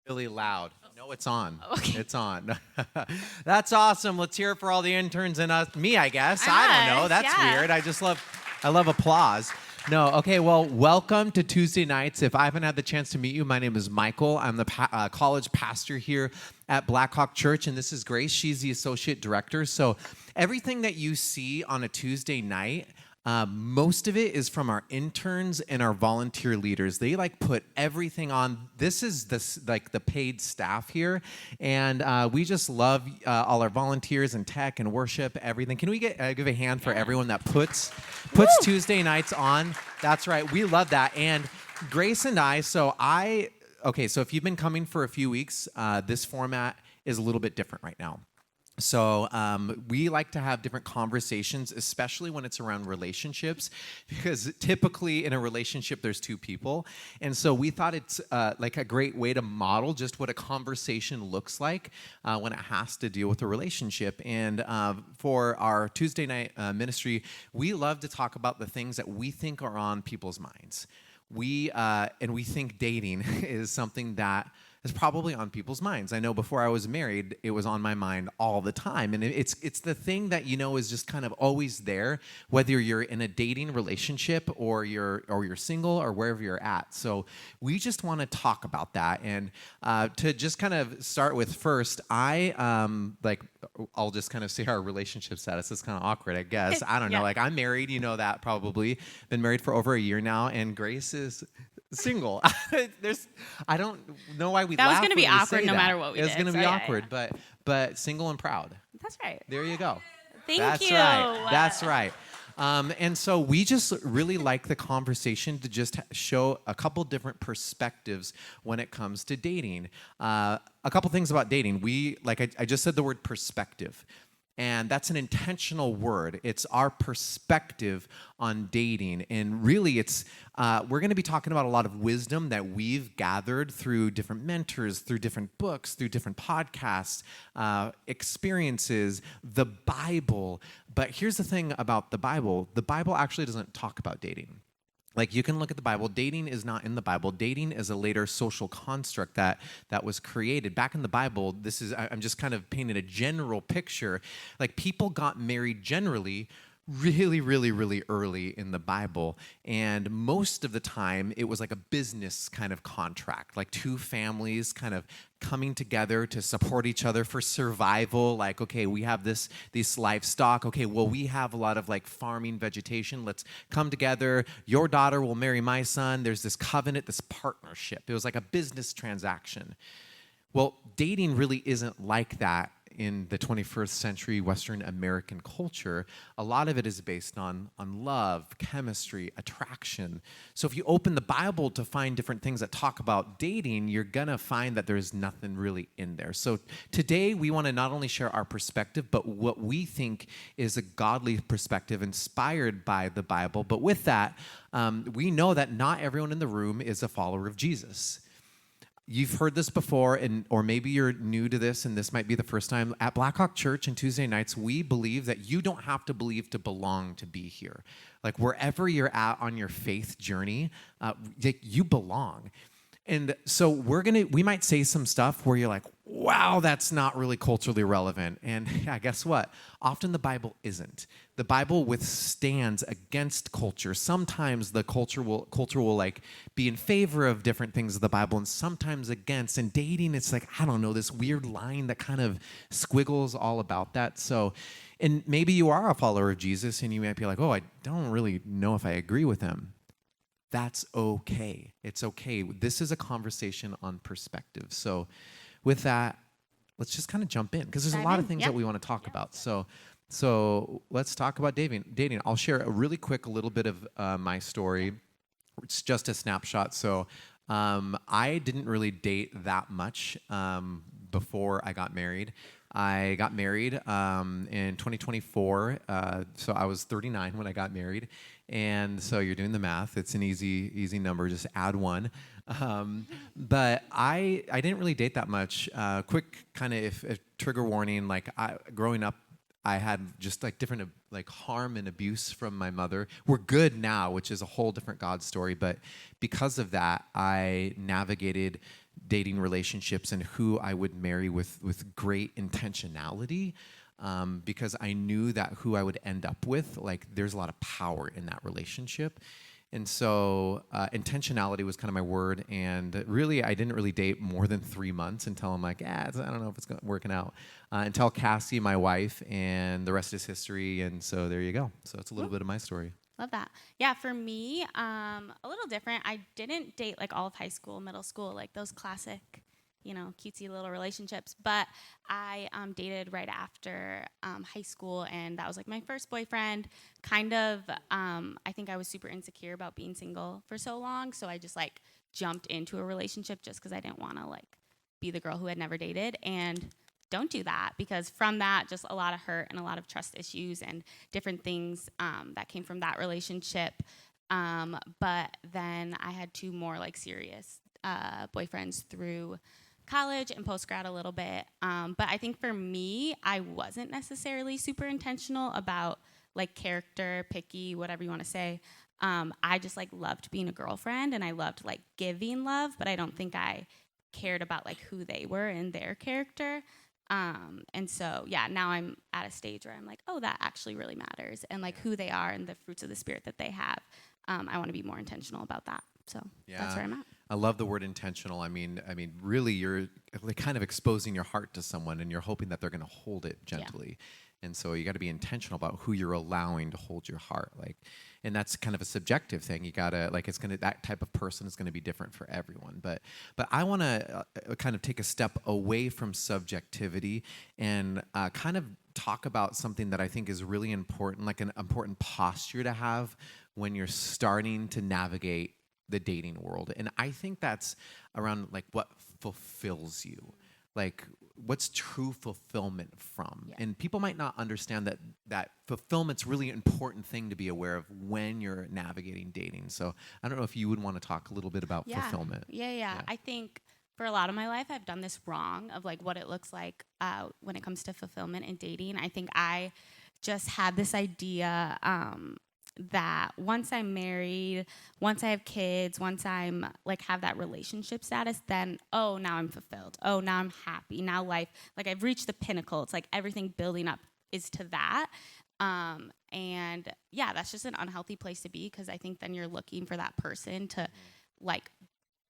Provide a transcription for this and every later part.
Really loud. No, it's on. Okay. It's on. That's awesome. Let's hear it for all the interns and me, I guess. I don't know. That's yeah. weird. I love applause. No, okay, well, welcome to Tuesday nights. If I haven't had the chance to meet you, my name is Michael. I'm the college pastor here at Blackhawk Church, and this is Grace. She's the associate director. So everything that you see on a Tuesday night, most of it is from our interns and our volunteer leaders. They put everything on. This is the paid staff here, and we just love all our volunteers and tech and worship, everything. Can we give a hand for everyone that puts Tuesday nights on? That's right. We love that. And Grace and I. So if you've been coming for a few weeks, this format is a little bit different right now. So we like to have different conversations, especially when it's around relationships, because typically in a relationship, there's two people. And so we thought it's a great way to model just what a conversation looks like when it has to deal with a relationship. And for our Tuesday night ministry, we love to talk about the things that we think are on people's minds. We think dating is something that is probably on people's minds. I know before I was married, it was on my mind all the time. And it's the thing that, is just kind of always there, whether you're in a dating relationship or you're single or wherever you're at. So we just want to talk about that. And to just kind of start with first, I'll just kind of say our relationship status. It's kind of awkward, I guess. I don't know. I'm married, you know that probably. Been married for over a year now, and Grace is single. I don't know why we laugh. That was going to be when we awkward say no that. matter what we did. It's going to be So, awkward, but single and proud. That's right. There you go. Thank That's you. right. That's right. And so we just really like the conversation to just show a couple different perspectives when it comes to dating. A couple things about dating. I just said the word perspective. And that's an intentional word. It's our perspective on dating. And really, we're going to be talking about a lot of wisdom that we've gathered through different mentors, through different books, through different podcasts, experiences, the Bible. But here's the thing about the Bible. The Bible actually doesn't talk about dating. You can look at the Bible. Dating is not in the Bible. Dating is a later social construct that was created. Back in the Bible, I'm just kind of painting a general picture. People got married generally really, really, really early in the Bible. And most of the time, it was like a business kind of contract, two families kind of coming together to support each other for survival. Okay, we have this livestock. Okay, well, we have a lot of farming vegetation. Let's come together. Your daughter will marry my son. There's this covenant, this partnership. It was like a business transaction. Well, dating really isn't like that in the 21st century Western American culture. A lot of it is based on love, chemistry, attraction. So if you open the Bible to find different things that talk about dating, you're going to find that there's nothing really in there. So today we want to not only share our perspective, but what we think is a godly perspective inspired by the Bible. But with that, we know that not everyone in the room is a follower of Jesus. You've heard this before, or maybe you're new to this, and this might be the first time. At Blackhawk Church and Tuesday nights, we believe that you don't have to believe to belong to be here. Wherever you're at on your faith journey, you belong. And so we might say some stuff where you're like, wow, that's not really culturally relevant. And yeah, guess what? Often the Bible isn't. The Bible withstands against culture. Sometimes the culture will be in favor of different things of the Bible, and sometimes against. And dating, it's I don't know, this weird line that kind of squiggles all about that. So, and maybe you are a follower of Jesus, and you might be like, oh, I don't really know if I agree with him. That's okay. It's okay. This is a conversation on perspective. So with that, let's just kind of jump in, because there's a lot of things that we want to talk about. So let's talk about dating. I'll share a little bit of my story. It's just a snapshot. So I didn't really date that much before I got married. I got married in 2024, so I was 39 when I got married, and so you're doing the math. It's an easy number, just add one. But I didn't really date that much. Quick kind of if trigger warning, growing up, I had just different harm and abuse from my mother. We're good now, which is a whole different God story, but because of that, I navigated dating relationships and who I would marry with great intentionality, because I knew that who I would end up with, like, there's a lot of power in that relationship. And so intentionality was kind of my word. And really, I didn't really date more than 3 months until I'm like, I don't know if it's working out. Until Cassie, my wife, and the rest is history. And so there you go. So it's a little bit of my story. Love that. Yeah, for me, a little different. I didn't date like all of high school, middle school, like those classic, cutesy little relationships. But I dated right after high school, and that was like my first boyfriend. Kind of, I think I was super insecure about being single for so long, so I just like jumped into a relationship just because I didn't want to like be the girl who had never dated. And don't do that, because from that, just a lot of hurt and a lot of trust issues and different things that came from that relationship. But then I had 2 more like serious boyfriends through college and post-grad a little bit. But I think for me, I wasn't necessarily super intentional about like character, picky, whatever you want to say. I just like loved being a girlfriend, and I loved like giving love, but I don't think I cared about like who they were and their character. And so, yeah, now I'm at a stage where I'm like, oh, that actually really matters. And like who they are and the fruits of the spirit that they have. I want to be more intentional about that. So that's where I'm at. I love the word intentional. I mean, really, you're like kind of exposing your heart to someone, and you're hoping that they're going to hold it gently. Yeah. And so you got to be intentional about who you're allowing to hold your heart. Like, and that's kind of a subjective thing. You gotta that type of person is gonna be different for everyone. But I want to kind of take a step away from subjectivity and kind of talk about something that I think is really important, like an important posture to have when you're starting to navigate the dating world. And I think that's around like what fulfills you. Like, what's true fulfillment from? Yeah. And people might not understand that fulfillment's really an important thing to be aware of when you're navigating dating. So I don't know if you would want to talk a little bit about fulfillment. Yeah. I think for a lot of my life, I've done this wrong of like what it looks like when it comes to fulfillment in dating. I think I just had this idea that once I'm married, once I have kids, once I'm like have that relationship status, then, oh, now I'm fulfilled. Oh, now I'm happy. Now life, like I've reached the pinnacle. It's like everything building up is to that. And yeah, that's just an unhealthy place to be, because I think then you're looking for that person to like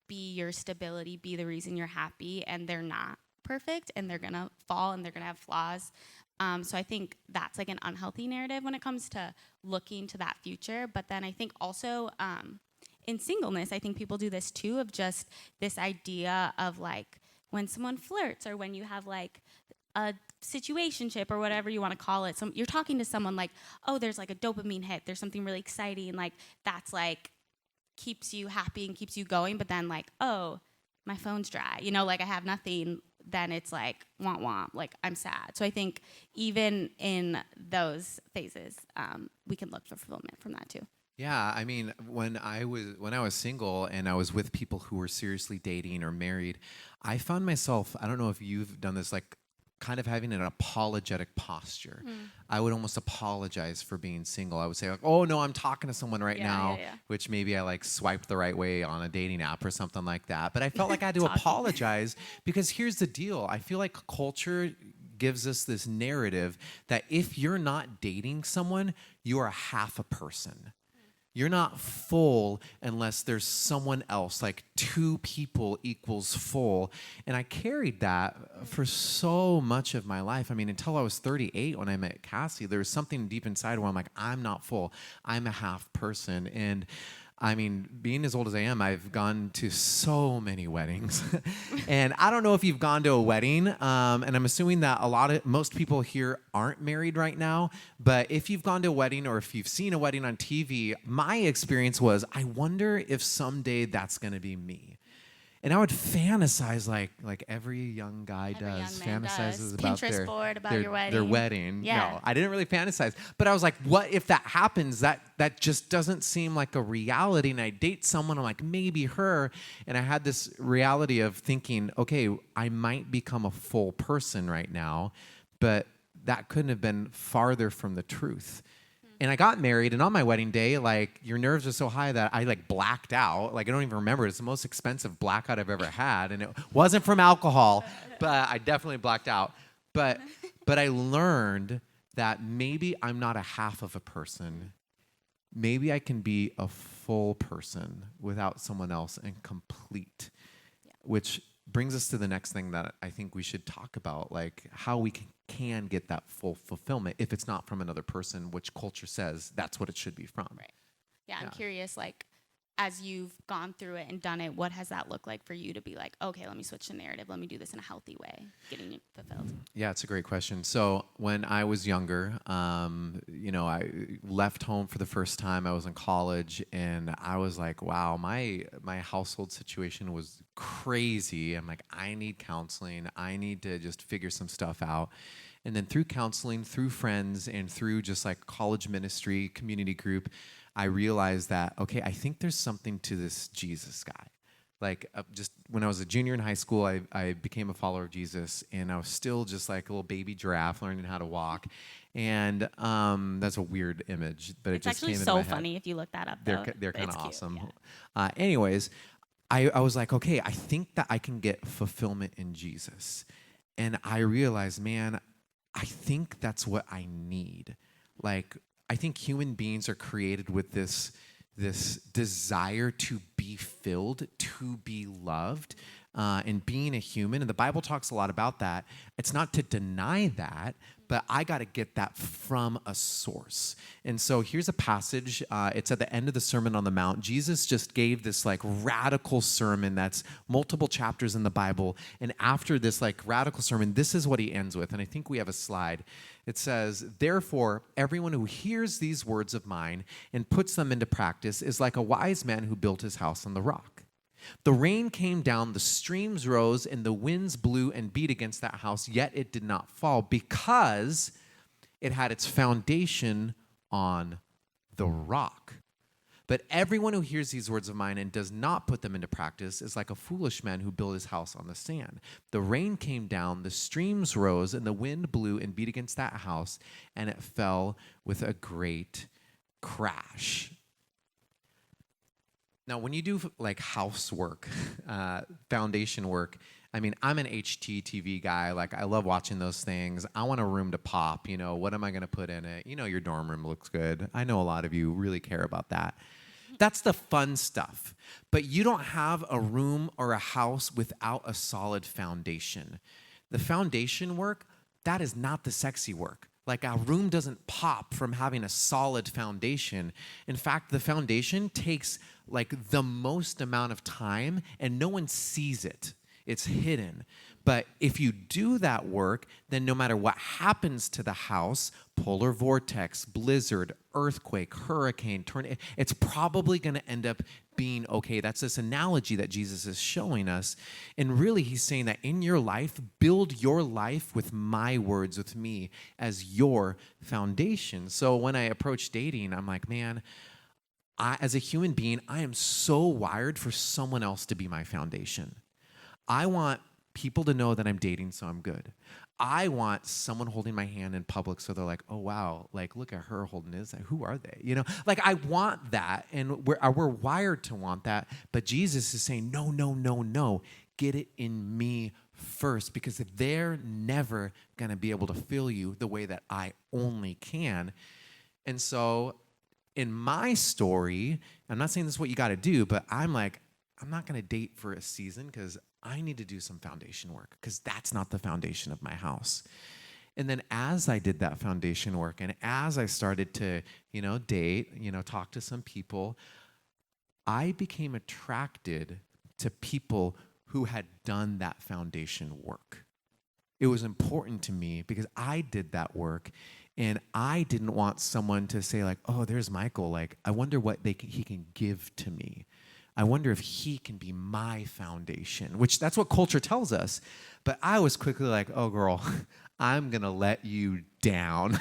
be your stability, be the reason you're happy, and they're not perfect, and they're gonna fall, and they're gonna have flaws. So I think that's like an unhealthy narrative when it comes to looking to that future. But then I think also in singleness, I think people do this too, of just this idea of like when someone flirts or when you have like a situationship or whatever you want to call it. You're talking to someone like, oh, there's like a dopamine hit. There's something really exciting. Like that's like keeps you happy and keeps you going. But then like, oh, my phone's dry. Like I have nothing. Then it's like, womp womp, like I'm sad. So I think even in those phases, we can look for fulfillment from that too. Yeah, I mean, when I was single and I was with people who were seriously dating or married, I found myself, I don't know if you've done this, like kind of having an apologetic posture. I would almost apologize for being single. I would say like, oh no, I'm talking to someone right now, which maybe I like swiped the right way on a dating app or something like that. But I felt like I had to apologize, because here's the deal. I feel like culture gives us this narrative that if you're not dating someone, you are half a person. You're not full unless there's someone else, like 2 people equals full. And I carried that for so much of my life. I mean, until I was 38 when I met Cassie, there was something deep inside where I'm like, I'm not full. I'm a half person. And I mean, being as old as I am, I've gone to so many weddings. And I don't know if you've gone to a wedding, and I'm assuming that most people here aren't married right now, but if you've gone to a wedding or if you've seen a wedding on TV, my experience was, I wonder if someday that's going to be me. And I would fantasize like every young guy does. Fantasizes about Pinterest board about your wedding. Their wedding. Yeah. No, I didn't really fantasize. But I was like, what if that happens? That just doesn't seem like a reality. And I date someone, I'm like, maybe her. And I had this reality of thinking, okay, I might become a full person right now. But that couldn't have been farther from the truth. And I got married, and on my wedding day, like, your nerves are so high that I like blacked out. Like, I don't even remember. It's the most expensive blackout I've ever had, and it wasn't from alcohol, but I definitely blacked out. But I learned that maybe I'm not a half of a person. Maybe I can be a full person without someone else and complete, which brings us to the next thing that I think we should talk about, like how we can get that full fulfillment if it's not from another person, which culture says that's what it should be from. Right. Yeah, I'm curious, like, as you've gone through it and done it, what has that looked like for you to be like, okay, let me switch the narrative. Let me do this in a healthy way, getting it fulfilled? Yeah, it's a great question. So when I was younger, I left home for the first time. I was in college, and I was like, wow, my household situation was crazy. I'm like, I need counseling. I need to just figure some stuff out. And then through counseling, through friends, and through just like college ministry, community group, I realized that, okay, I think there's something to this Jesus guy. Like, just when I was a junior in high school, I became a follower of Jesus, and I was still just like a little baby giraffe learning how to walk. And that's a weird image, but it just came into my head. It's actually so funny if you look that up, though. They're kind of awesome. Yeah. Anyways, I was like, okay, I think that I can get fulfillment in Jesus. And I realized, man, I think that's what I need. Like, I think human beings are created with this desire to be filled, to be loved, and being a human. And the Bible talks a lot about that. It's not to deny that, but I got to get that from a source. And so here's a passage. It's at the end of the Sermon on the Mount. Jesus just gave this like radical sermon that's multiple chapters in the Bible. And after this like radical sermon, this is what he ends with. And I think we have a slide. It says, "Therefore, everyone who hears these words of mine and puts them into practice is like a wise man who built his house on the rock. The rain came down, the streams rose, and the winds blew and beat against that house, yet it did not fall because it had its foundation on the rock. But everyone who hears these words of mine and does not put them into practice is like a foolish man who built his house on the sand. The rain came down, the streams rose, and the wind blew and beat against that house, and it fell with a great crash." Now, when you do like housework, foundation work, I mean, I'm an HGTV guy. Like, I love watching those things. I want a room to pop. You know, what am I going to put in it? You know, your dorm room looks good. I know a lot of you really care about that. That's the fun stuff. But you don't have a room or a house without a solid foundation. The foundation work, that is not the sexy work. Like, a room doesn't pop from having a solid foundation. In fact, the foundation takes like the most amount of time, and no one sees it. It's hidden. But if you do that work, then no matter what happens to the house, polar vortex, blizzard, earthquake, hurricane, tornado, it's probably going to end up being okay. That's this analogy that Jesus is showing us. And really, he's saying that in your life, build your life with my words, with me as your foundation. So when I approach dating, I'm like, man, as a human being, I am so wired for someone else to be my foundation. I want people to know that I'm dating, so I'm good. I want someone holding my hand in public so they're like, oh, wow, like, look at her holding his. Who are they? You know, like, I want that, and we're wired to want that. But Jesus is saying, no, no, no, no. Get it in me first, because they're never going to be able to fill you the way that I only can. And so in my story, I'm not saying this is what you got to do, but I'm like, I'm not going to date for a season because I need to do some foundation work, because that's not the foundation of my house. And then as I did that foundation work, and as I started to, date, talk to some people, I became attracted to people who had done that foundation work. It was important to me because I did that work, and I didn't want someone to say like, oh, there's Michael. Like, I wonder what he can give to me. I wonder if he can be my foundation, which that's what culture tells us. But I was quickly like, oh, girl, I'm going to let you down.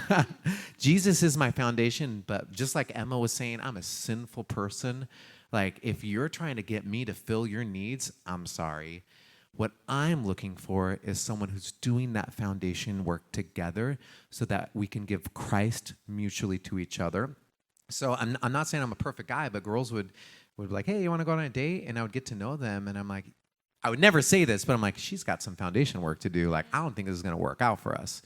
Jesus is my foundation, but just like Emma was saying, I'm a sinful person. Like, if you're trying to get me to fill your needs, I'm sorry. What I'm looking for is someone who's doing that foundation work together so that we can give Christ mutually to each other. So I'm not saying I'm a perfect guy, but girls would be like, hey, you want to go on a date? And I would get to know them. And I'm like, I would never say this, but I'm like, she's got some foundation work to do. Like, I don't think this is going to work out for us.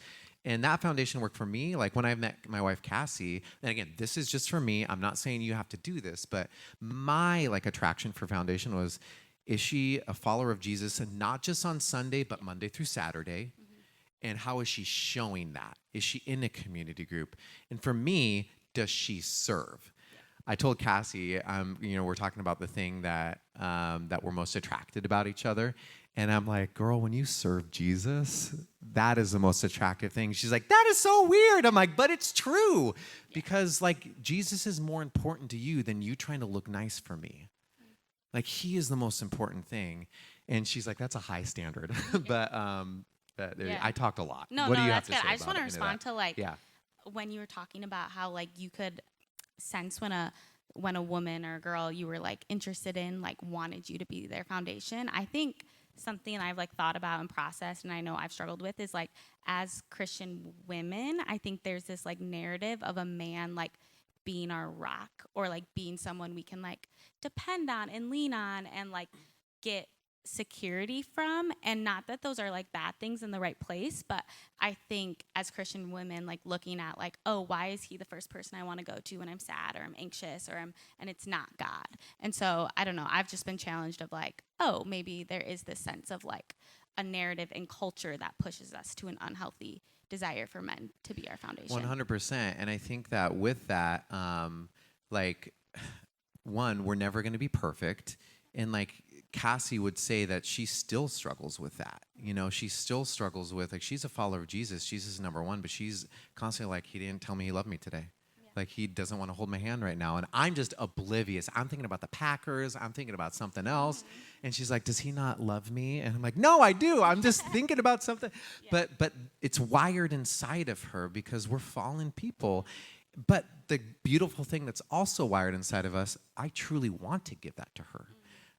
And that foundation work for me, like when I met my wife, Cassie, and again, this is just for me. I'm not saying you have to do this, but my like attraction for foundation was, is she a follower of Jesus, and not just on Sunday, but Monday through Saturday? And how is she showing that? Is she in a community group? And for me, does she serve? I told Cassie, we're talking about the thing that we're most attracted about each other. And I'm like, girl, when you serve Jesus, that is the most attractive thing. She's like, that is so weird. I'm like, but it's true. Because like Jesus is more important to you than you trying to look nice for me. Like he is the most important thing. And she's like, that's a high standard. but I talked a lot. No, what do you that's have to good. say I just want to respond to like yeah. when you were talking about how like you could sense when a woman or a girl you were like interested in like wanted you to be their foundation. I think something I've like thought about and processed, and I know I've struggled with, is like as Christian women, I think there's this like narrative of a man like being our rock, or like being someone we can like depend on and lean on and like get security from. And not that those are like bad things in the right place, but I think as Christian women, like looking at like, oh, why is he the first person I want to go to when I'm sad or I'm anxious and it's not God. And so I don't know, I've just been challenged of like, oh, maybe there is this sense of like a narrative and culture that pushes us to an unhealthy desire for men to be our foundation. 100%. And I think that with that, like, one, we're never going to be perfect. And like Cassie would say that she still struggles with that. You know, she still struggles with, like, she's a follower of Jesus. Jesus is number one, but she's constantly like, he didn't tell me he loved me today. Like, he doesn't want to hold my hand right now. And I'm just oblivious. I'm thinking about the Packers. I'm thinking about something else. And she's like, does he not love me? And I'm like, no, I do. I'm just thinking about something. But it's wired inside of her because we're fallen people. But the beautiful thing that's also wired inside of us, I truly want to give that to her.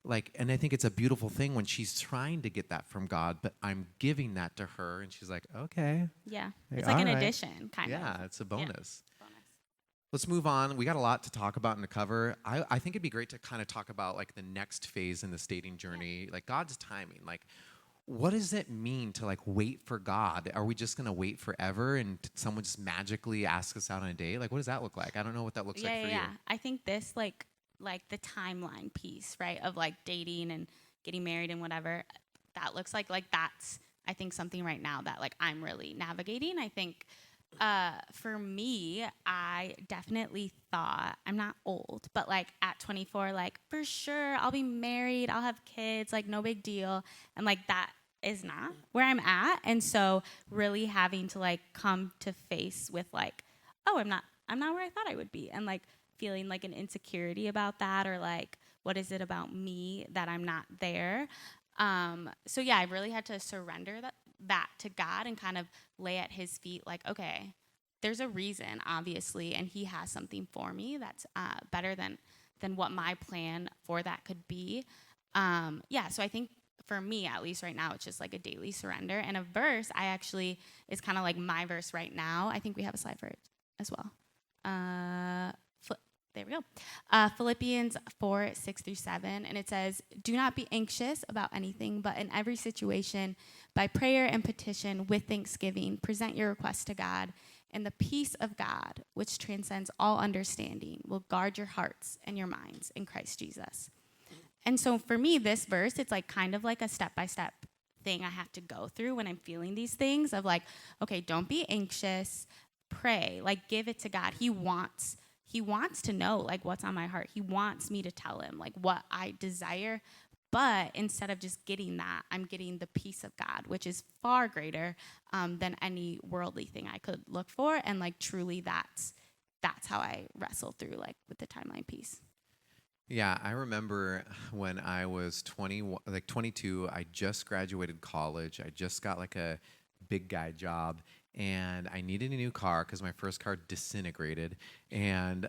Like, and I think it's a beautiful thing when she's trying to get that from God, but I'm giving that to her, and she's like, okay. Yeah. It's like an addition, kind of. Yeah, it's a bonus. Yeah. Let's move on. We got a lot to talk about and to cover. I think it'd be great to kind of talk about like the next phase in the dating journey, like God's timing. Like, what does it mean to like wait for God? Are we just gonna wait forever and someone just magically asks us out on a date? Like, what does that look like? I don't know what that looks like for you. Yeah. I think this like the timeline piece, right, of like dating and getting married and whatever, that looks like that's I think something right now that like I'm really navigating. I think for me, I definitely thought, I'm not old, but like at 24, like for sure I'll be married, I'll have kids, like no big deal. And like that is not where I'm at. And so really having to like come to face with like, oh, I'm not where I thought I would be. And like feeling like an insecurity about that, or like, what is it about me that I'm not there? So yeah, I really had to surrender that to God and kind of lay at his feet like, okay, there's a reason, obviously, and he has something for me that's better than what my plan for that could be. So I think for me, at least right now, it's just like a daily surrender. And a verse I actually is kind of like my verse right now. I think we have a slide for it as well. There we go. Philippians 4:6-7. And it says, do not be anxious about anything, but in every situation, by prayer and petition with thanksgiving, present your requests to God. And the peace of God, which transcends all understanding, will guard your hearts and your minds in Christ Jesus. And so for me, this verse, it's like kind of like a step-by-step thing I have to go through when I'm feeling these things of like, okay, don't be anxious, pray, like give it to God. He wants to know like what's on my heart. He wants me to tell him like what I desire. But instead of just getting that, I'm getting the peace of God, which is far greater than any worldly thing I could look for. And like truly that's how I wrestle through like with the timeline piece. Yeah, I remember when I was 22, I just graduated college. I just got like a big guy job, and I needed a new car because my first car disintegrated. And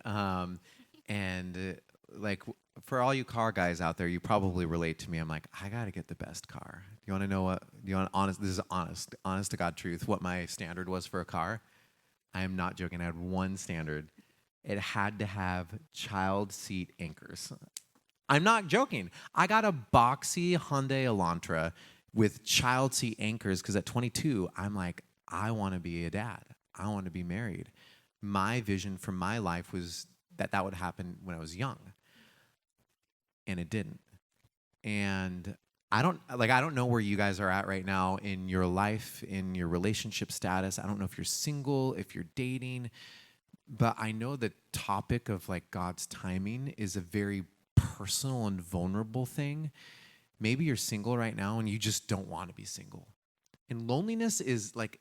like for all you car guys out there, you probably relate to me. I'm like, I gotta get the best car. Do you want to know what? Do you want honest? This is honest to God truth. What my standard was for a car? I am not joking. I had one standard. It had to have child seat anchors. I'm not joking. I got a boxy Hyundai Elantra with child seat anchors because at 22, I'm like, I want to be a dad. I want to be married. My vision for my life was that that would happen when I was young, and it didn't. And I don't know where you guys are at right now in your life, in your relationship status. I don't know if you're single, if you're dating, but I know the topic of like God's timing is a very personal and vulnerable thing. Maybe you're single right now and you just don't want to be single. And loneliness is like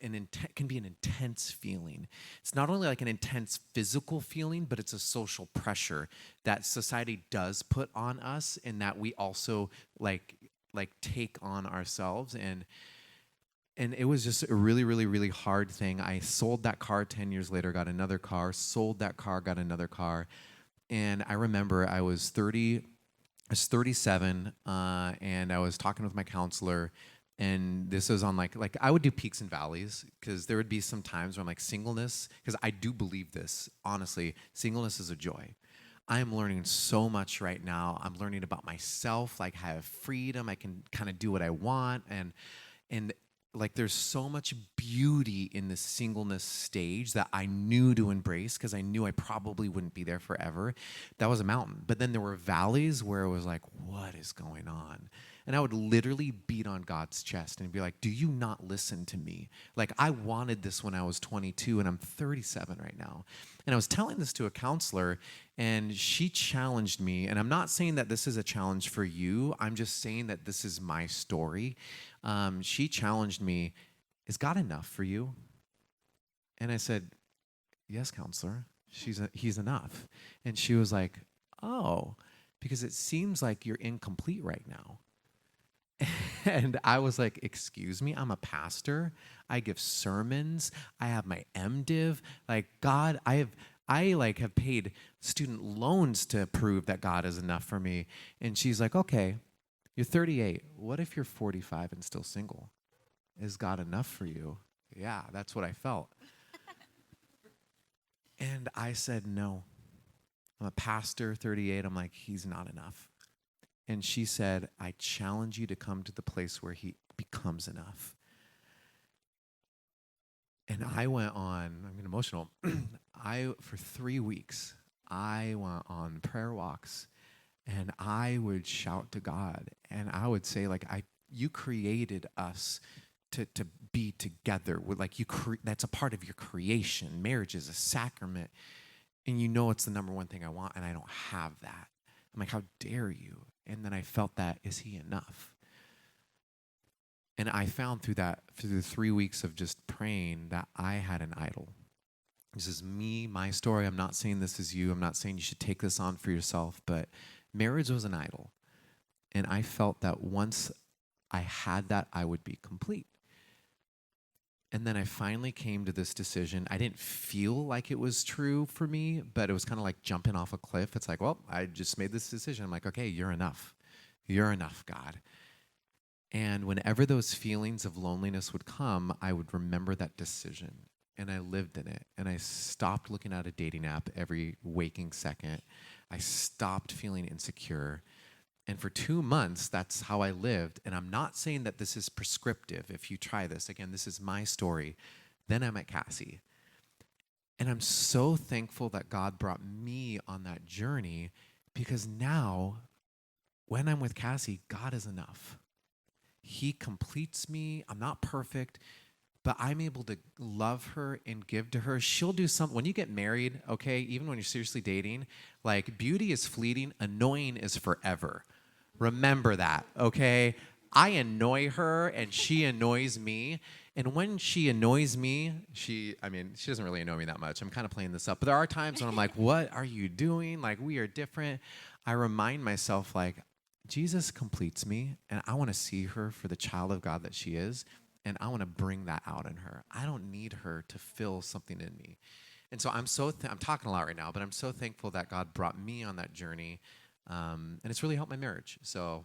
can be an intense feeling. It's not only like an intense physical feeling, but it's a social pressure that society does put on us, and that we also like take on ourselves. And it was just a really, really, really hard thing. I sold that car 10 years later, got another car, sold that car, got another car. And I remember I was 37, and I was talking with my counselor. And this was on like I would do peaks and valleys, because there would be some times where I'm like, singleness, because I do believe this, honestly, singleness is a joy. I am learning so much right now. I'm learning about myself, like I have freedom. I can kind of do what I want. And like there's so much beauty in the singleness stage that I knew to embrace, because I knew I probably wouldn't be there forever. That was a mountain. But then there were valleys where it was like, what is going on? And I would literally beat on God's chest and be like, do you not listen to me? Like, I wanted this when I was 22, and I'm 37 right now. And I was telling this to a counselor, and she challenged me. And I'm not saying that this is a challenge for you. I'm just saying that this is my story. She challenged me, is God enough for you? And I said, yes, counselor. He's enough. And she was like, oh, because it seems like you're incomplete right now. And I was like, excuse me, I'm a pastor. I give sermons. I have my MDiv. Like, God, I have paid student loans to prove that God is enough for me. And she's like, okay, you're 38. What if you're 45 and still single? Is God enough for you? Yeah, that's what I felt. And I said, no. I'm a pastor, 38. I'm like, he's not enough. And she said, I challenge you to come to the place where he becomes enough. And I went on, I'm getting emotional. For 3 weeks, I went on prayer walks, and I would shout to God, and I would say, like, you created us to be together. Like, that's a part of your creation. Marriage is a sacrament, and you know it's the number one thing I want, and I don't have that. I'm like, how dare you? And then I felt that, is he enough? And I found through the 3 weeks of just praying, that I had an idol. This is me, my story. I'm not saying this is you. I'm not saying you should take this on for yourself, but marriage was an idol. And I felt that once I had that, I would be complete. And then I finally came to this decision. I didn't feel like it was true for me, but it was kind of like jumping off a cliff. It's like, well, I just made this decision. I'm like, okay, you're enough. You're enough, God. And whenever those feelings of loneliness would come, I would remember that decision. And I lived in it. And I stopped looking at a dating app every waking second. I stopped feeling insecure. And for 2 months, that's how I lived. And I'm not saying that this is prescriptive. If you try this, again, this is my story. Then I met Cassie. And I'm so thankful that God brought me on that journey, because now, when I'm with Cassie, God is enough. He completes me. I'm not perfect, but I'm able to love her and give to her. She'll do something. When you get married, okay, even when you're seriously dating, like, beauty is fleeting, annoying is forever. Remember that, okay? I annoy her and she annoys me. And when she annoys me, she doesn't really annoy me that much. I'm kind of playing this up. But there are times when I'm like, what are you doing? Like, we are different. I remind myself, like, Jesus completes me, and I want to see her for the child of God that she is, and I want to bring that out in her. I don't need her to fill something in me. And so I'm talking a lot right now, but I'm so thankful that God brought me on that journey. And it's really helped my marriage. So,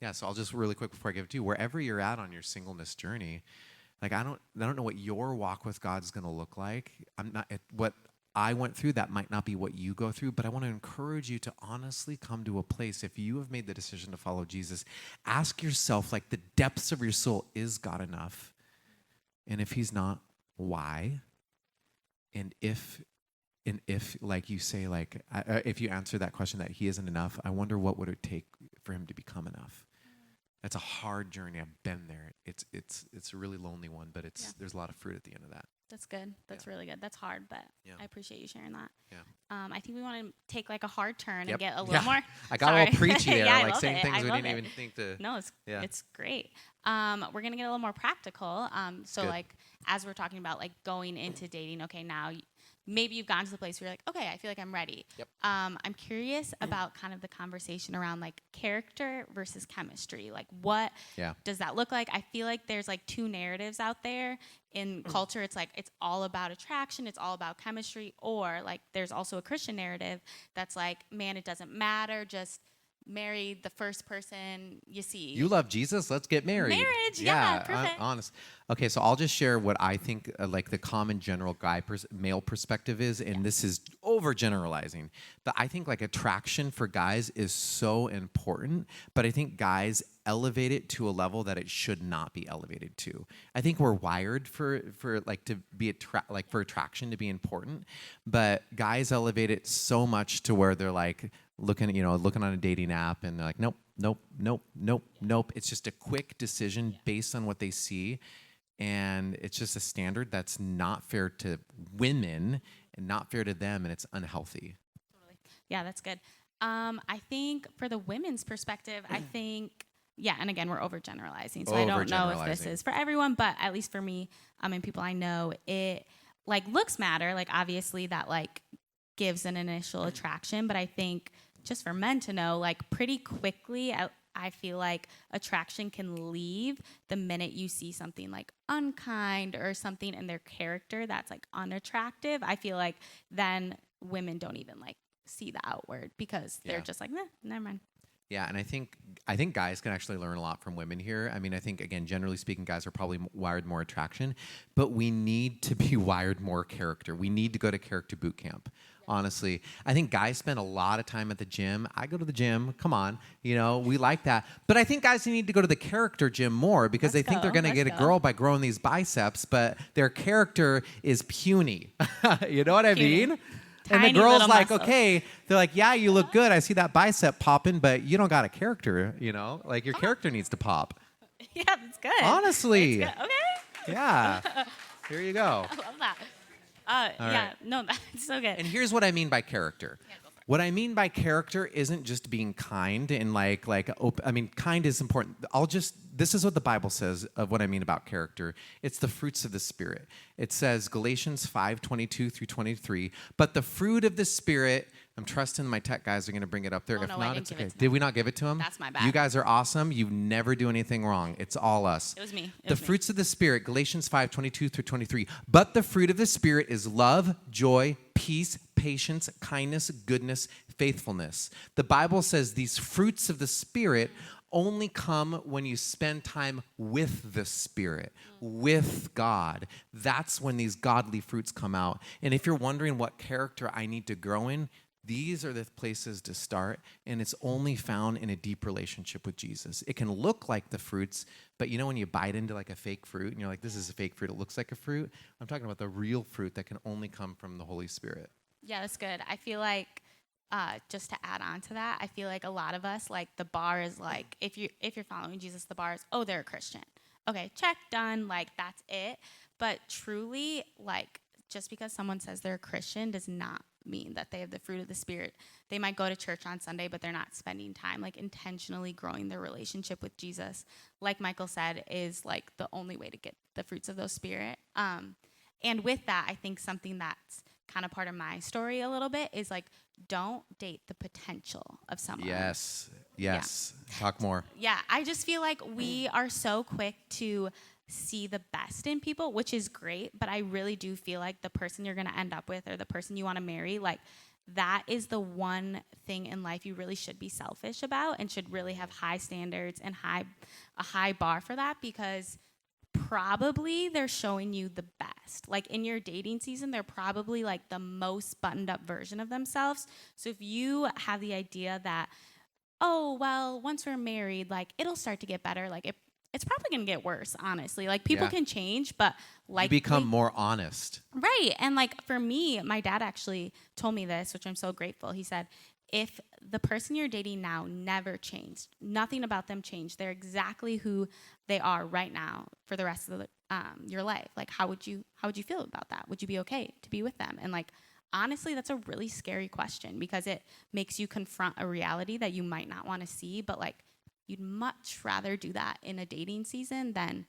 yeah, so I'll just really quick before I give it to you, wherever you're at on your singleness journey, like I don't know what your walk with God is going to look like. What I went through, that might not be what you go through, but I want to encourage you to honestly come to a place. If you have made the decision to follow Jesus, ask yourself, like, the depths of your soul, is God enough? And if he's not, why? And if like you say, like, if you answer that question that he isn't enough, I wonder what would it take for him to become enough. That's a hard journey. I've been there. It's a really lonely one, but there's a lot of fruit at the end of that. That's good. That's really good. That's hard, but I appreciate you sharing that. Yeah. I think we want to take like a hard turn Yep. and get a little more. I got a little preachy there, Yeah, I like love saying it. things I we love didn't it. even think to. No, it's great. We're gonna get a little more practical. So Good. like as we're talking about like going into dating, okay, now maybe you've gotten to the place where you're like, okay, I feel like I'm ready. Yep. I'm curious about kind of the conversation around like character versus chemistry. Like what does that look like? I feel like there's like two narratives out there in culture. It's like it's all about attraction, it's all about chemistry, or like there's also a Christian narrative that's like, man, it doesn't matter, just marry the first person you see. You love Jesus, let's get married. Marriage, yeah, perfect. Honest. Okay, so I'll just share what I think like the common general male perspective is, and this is overgeneralizing. But I think like attraction for guys is so important, but I think guys elevate it to a level that it should not be elevated to. I think we're wired for like to be for attraction to be important, but guys elevate it so much to where they're like looking on a dating app and they're like, nope. It's just a quick decision based on what they see. And it's just a standard that's not fair to women and not fair to them, and it's unhealthy. Totally. Yeah, that's good. I think for the women's perspective, I think, and again, we're overgeneralizing, so I don't know if this is for everyone, but at least for me and people I know, it like looks matter. Like obviously that like gives an initial attraction, but I think just for men to know, like pretty quickly, I feel like attraction can leave the minute you see something like unkind or something in their character that's like unattractive. I feel like then women don't even like see the outward because they're just like, never mind. Yeah, and I think guys can actually learn a lot from women here. I mean, I think, again, generally speaking, guys are probably wired more attraction, but we need to be wired more character. We need to go to character boot camp, honestly. I think guys spend a lot of time at the gym. I go to the gym. Come on. We like that. But I think guys need to go to the character gym more because they think they're going to get a girl by growing these biceps, but their character is puny. You know what I mean? And the girl's like, muscles. Okay, they're like, yeah, you look good. I see that bicep popping, but you don't got a character, like your character needs to pop. Yeah, that's good. Honestly. That's good. Okay. Yeah. Here you go. I love that. Right. No, that's so good. And here's what I mean by character. Yeah, go for it. What I mean by character isn't just being kind and kind is important. This is what the Bible says of what I mean about character. It's the fruits of the Spirit. It says, Galatians 5:22 through 23, but the fruit of the Spirit, I'm trusting my tech guys are going to bring it up there. Oh, if no, not, it's okay. It Did we not give it to them? That's my bad. You guys are awesome. You never do anything wrong. It's all us. It was me. The fruits of the Spirit, Galatians 5:22 through 23. But the fruit of the Spirit is love, joy, peace, patience, kindness, goodness, faithfulness. The Bible says these fruits of the Spirit only come when you spend time with the Spirit, with God. That's when these godly fruits come out. And if you're wondering what character I need to grow in, these are the places to start, and it's only found in a deep relationship with Jesus. It can look like the fruits, but when you bite into like a fake fruit, and you're like, this is a fake fruit, it looks like a fruit. I'm talking about the real fruit that can only come from the Holy Spirit. Yeah, that's good. I feel like, just to add on to that, I feel like a lot of us, like the bar is like, if you're following Jesus, the bar is, oh, they're a Christian. Okay, check, done, like that's it. But truly, like just because someone says they're a Christian does not mean that they have the fruit of the Spirit. They might go to church on Sunday, but they're not spending time like intentionally growing their relationship with Jesus. Like Michael said, is like the only way to get the fruits of those Spirit. And with that, I think something that's kind of part of my story a little bit is like, don't date the potential of someone. Yes. Yeah. Talk more. Yeah, I just feel like we are so quick to see the best in people, which is great, but I really do feel like the person you're going to end up with or the person you want to marry, like that is the one thing in life you really should be selfish about and should really have high standards and a high bar for that, because probably they're showing you the best. Like in your dating season, they're probably like the most buttoned up version of themselves. So if you have the idea that, oh, well, once we're married, like it'll start to get better, like it's probably going to get worse, honestly. Like people can change, but like you become more honest. Right. And like for me, my dad actually told me this, which I'm so grateful. He said, if the person you're dating now never changed, nothing about them changed, they're exactly who they are right now for the rest of your life. Like, how would you feel about that? Would you be okay to be with them? And like, honestly, that's a really scary question, because it makes you confront a reality that you might not want to see, but like, you'd much rather do that in a dating season than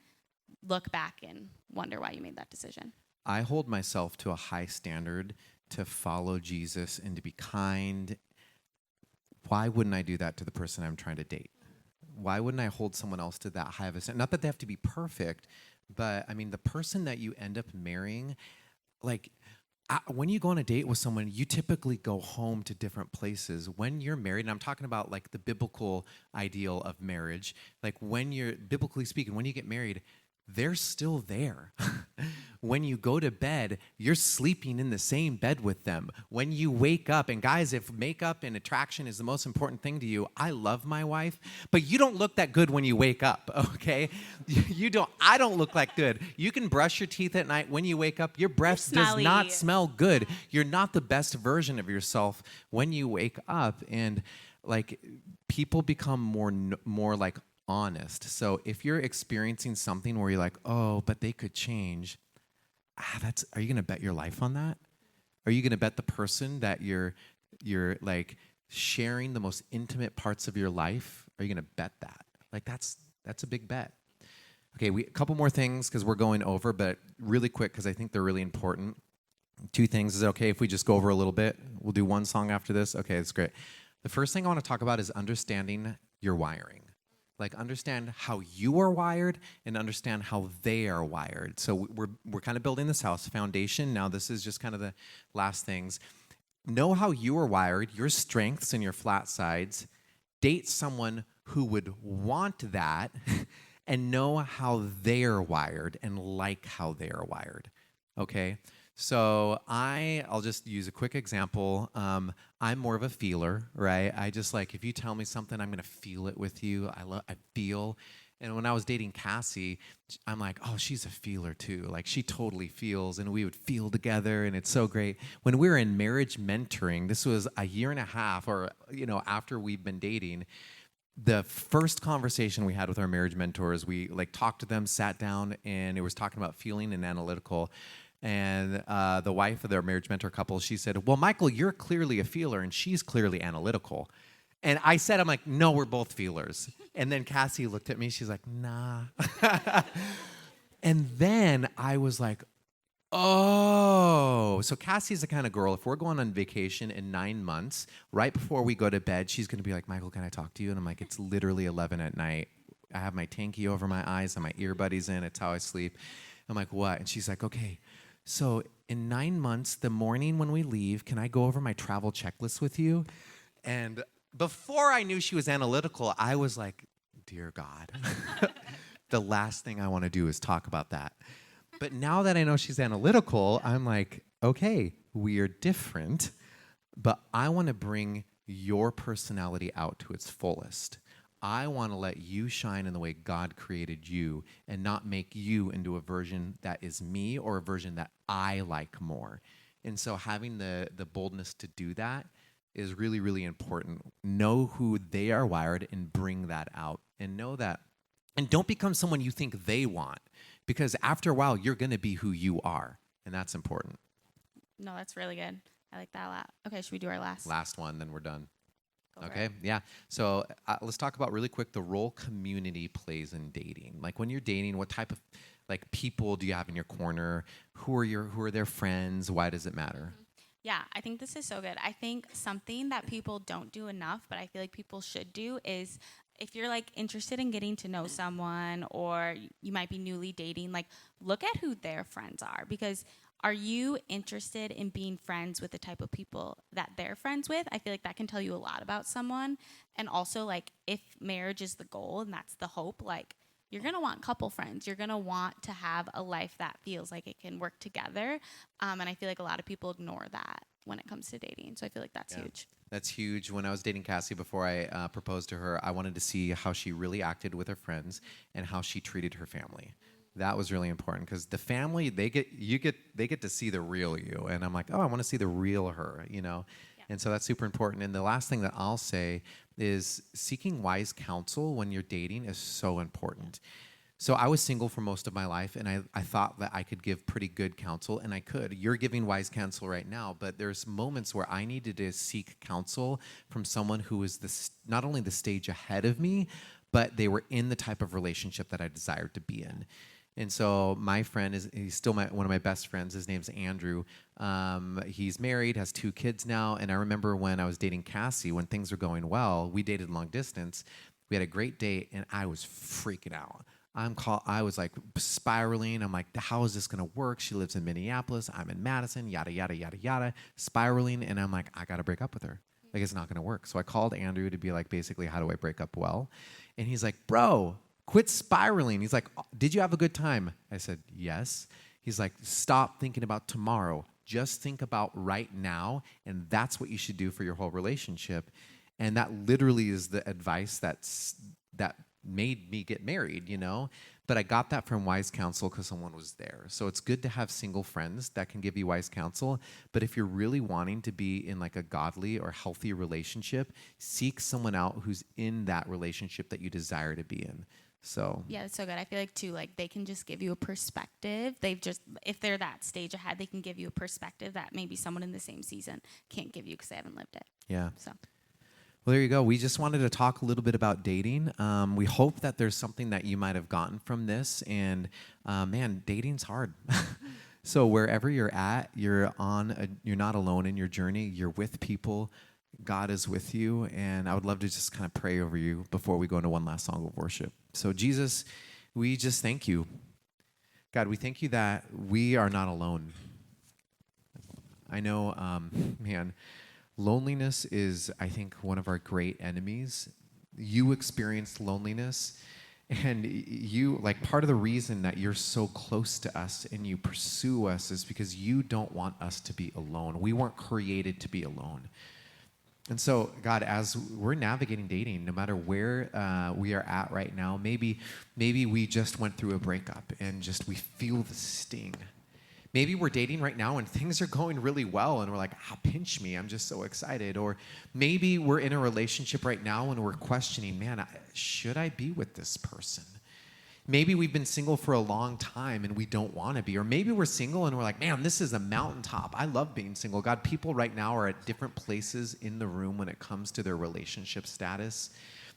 look back and wonder why you made that decision. I hold myself to a high standard to follow Jesus and to be kind. Why wouldn't I do that to the person I'm trying to date? Why wouldn't I hold someone else to that high of a standard? Not that they have to be perfect, but I mean, the person that you end up marrying, like, when you go on a date with someone, you typically go home to different places. When you're married, and I'm talking about like the biblical ideal of marriage, like when you're, biblically speaking, when you get married, they're still there. When you go to bed, you're sleeping in the same bed with them. When you wake up, and guys, if makeup and attraction is the most important thing to you, I love my wife, but you don't look that good when you wake up, okay? You don't. I don't look like good. You can brush your teeth at night. When you wake up, your breath does not smell good. You're not the best version of yourself when you wake up, and like people become more like honest. So if you're experiencing something where you're like, oh, but they could change, are you going to bet your life on that? Are you going to bet the person that you're like sharing the most intimate parts of your life? Are you going to bet that? Like that's a big bet. Okay, a couple more things because we're going over, but really quick because I think they're really important. 2 things. Is it okay if we just go over a little bit? We'll do one song after this. Okay, that's great. The first thing I want to talk about is understanding your wiring. Like understand how you are wired and understand how they are wired. So we're kind of building this house foundation. Now this is just kind of the last things. Know how you are wired, your strengths and your flat sides. Date someone who would want that and know how they're wired and like how they are wired. Okay? So I'll just use a quick example. I'm more of a feeler, right? I just like, if you tell me something, I'm gonna feel it with you. I feel. And when I was dating Cassie, I'm like, oh, she's a feeler too. Like she totally feels, and we would feel together, and it's so great. When we were in marriage mentoring, this was a year and a half, or after we've been dating. The first conversation we had with our marriage mentors, we like talked to them, sat down, and it was talking about feeling and analytical. And the wife of their marriage mentor couple, she said, well, Michael, you're clearly a feeler and she's clearly analytical. And I said, I'm like, no, we're both feelers. And then Cassie looked at me. She's like, nah. And then I was like, oh. So Cassie's the kind of girl, if we're going on vacation in 9 months, right before we go to bed, she's going to be like, Michael, can I talk to you? And I'm like, it's literally 11 at night. I have my tanky over my eyes and my earbuddies in. It's how I sleep. I'm like, what? And she's like, okay. So in 9 months, the morning when we leave, can I go over my travel checklist with you? And before I knew she was analytical, I was like, dear God, the last thing I want to do is talk about that. But now that I know she's analytical, I'm like, okay, we are different, but I want to bring your personality out to its fullest. I want to let you shine in the way God created you and not make you into a version that is me or a version that I like more. And so having the boldness to do that is really, really important. Know who they are wired and bring that out, and know that. And don't become someone you think they want, because after a while, you're going to be who you are. And that's important. No, that's really good. I like that a lot. Okay, should we do our last? Last one, then we're done. Okay, yeah. So let's talk about really quick the role community plays in dating. Like when you're dating, what type of like people do you have in your corner? Who are their friends? Why does it matter? Yeah, I think this is so good. I think something that people don't do enough, but I feel like people should do, is if you're like interested in getting to know someone, or you might be newly dating, like look at who their friends are, because are you interested in being friends with the type of people that they're friends with? I feel like that can tell you a lot about someone. And also, like, if marriage is the goal and that's the hope, like, you're going to want couple friends. You're going to want to have a life that feels like it can work together. And I feel like a lot of people ignore that when it comes to dating. So I feel like that's huge. That's huge. When I was dating Cassie before I proposed to her, I wanted to see how she really acted with her friends and how she treated her family. That was really important because the family, they get to see the real you, and I'm like, oh, I want to see the real her, you know. Yeah. And so that's super important. And the last thing that I'll say is seeking wise counsel when you're dating is so important. So I was single for most of my life, and I thought that I could give pretty good counsel, and I could. You're giving wise counsel right now, but there's moments where I needed to seek counsel from someone who was not only the stage ahead of me, but they were in the type of relationship that I desired to be in. And so my friend he's still one of my best friends. His name's Andrew. He's married, has 2 kids now. And I remember when I was dating Cassie, when things were going well, we dated long distance. We had a great date, and I was freaking out. I was like spiraling. I'm like, how is this gonna work? She lives in Minneapolis. I'm in Madison. Yada yada yada yada. Spiraling, and I'm like, I gotta break up with her. Like, it's not gonna work. So I called Andrew to be like, basically, how do I break up well? And he's like, bro, quit spiraling. He's like, did you have a good time? I said, yes. He's like, stop thinking about tomorrow. Just think about right now, and that's what you should do for your whole relationship. And that literally is the advice that made me get married, you know? But I got that from wise counsel because someone was there. So it's good to have single friends that can give you wise counsel. But if you're really wanting to be in like a godly or healthy relationship, seek someone out who's in that relationship that you desire to be in. So Yeah, it's so good. I feel like too, like they can just give you a perspective. If they're that stage ahead, they can give you a perspective that maybe someone in the same season can't give you because they haven't lived it. yeah. So. Well, there you go. We just wanted to talk a little bit about dating. We hope that there's something that you might have gotten from this. And man, dating's hard. So wherever you're at, you're not alone in your journey. You're with people. God is with you. And I would love to just kind of pray over you before we go into one last song of worship. So Jesus, we just thank you. God, we thank you that we are not alone. I know, man, loneliness is, I think, one of our great enemies. You experienced loneliness, and part of the reason that you're so close to us and you pursue us is because you don't want us to be alone. We weren't created to be alone. And so, God, as we're navigating dating, no matter where we are at right now, maybe we just went through a breakup and we feel the sting. Maybe we're dating right now and things are going really well and we're like, pinch me, I'm just so excited. Or maybe we're in a relationship right now and we're questioning, man, should I be with this person? Maybe we've been single for a long time and we don't want to be. Or maybe we're single and we're like, man, this is a mountaintop. I love being single. God, people right now are at different places in the room when it comes to their relationship status.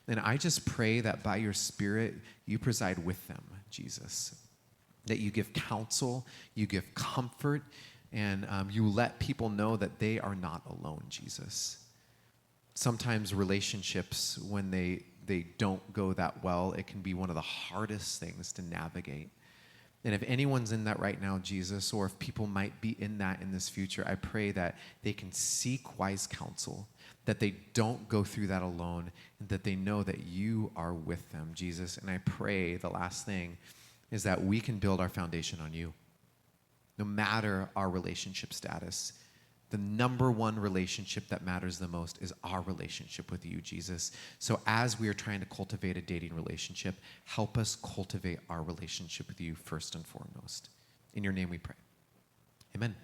And I just pray that by your Spirit, you preside with them, Jesus. That you give counsel, you give comfort, and you let people know that they are not alone, Jesus. Sometimes relationships, when they don't go that well, it can be one of the hardest things to navigate. And if anyone's in that right now, Jesus, or if people might be in that in this future, I pray that they can seek wise counsel, that they don't go through that alone, and that they know that you are with them, Jesus. And I pray the last thing is that we can build our foundation on you. No matter our relationship status, the number one relationship that matters the most is our relationship with you, Jesus. So as we are trying to cultivate a dating relationship, help us cultivate our relationship with you first and foremost. In your name we pray. Amen.